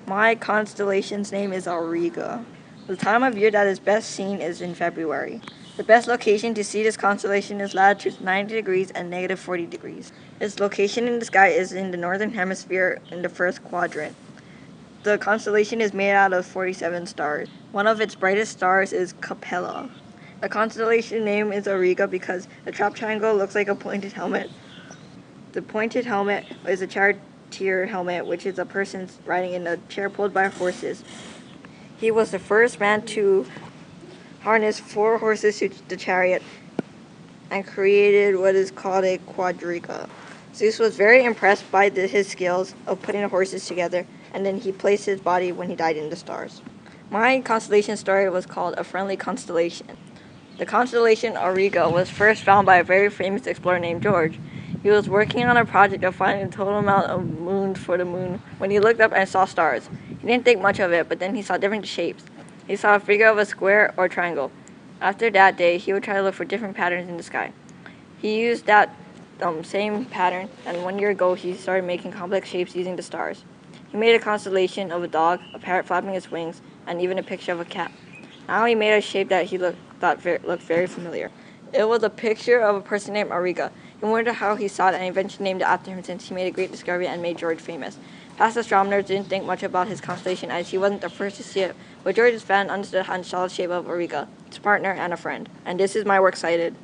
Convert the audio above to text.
My constellation's name is Auriga. The time of year that is best seen is in February. The best location to see this constellation is latitude 90 degrees and negative 40 degrees. Its location in the sky is in the northern hemisphere in the first quadrant. The constellation is made out of 47 stars. One of its brightest stars is Capella. The constellation name is Auriga because the top triangle looks like a pointed helmet. The pointed helmet is a charioteer helmet, which is a person riding in a chair pulled by horses. He was the first man to harness 4 horses to the chariot and created what is called a quadriga. Zeus was very impressed by his skills of putting the horses together, and then he placed his body when he died in the stars. My constellation story was called A Friendly Constellation. The constellation Auriga was first found by a very famous explorer named George. He was working on a project of finding the total amount of moons for the moon when he looked up and saw stars. He didn't think much of it, but then he saw different shapes. He saw a figure of a square or triangle. After that day, he would try to look for different patterns in the sky. He used that same pattern, and 1 year ago, he started making complex shapes using the stars. He made a constellation of a dog, a parrot flapping its wings, and even a picture of a cat. Now he made a shape that he thought looked very familiar. It was a picture of a person named Auriga. He wondered how he saw it and eventually named it after him since he made a great discovery and made George famous. Past astronomers didn't think much about his constellation as he wasn't the first to see it, but George's fan understood and saw the shape of Auriga, his partner and a friend. And this is my works cited.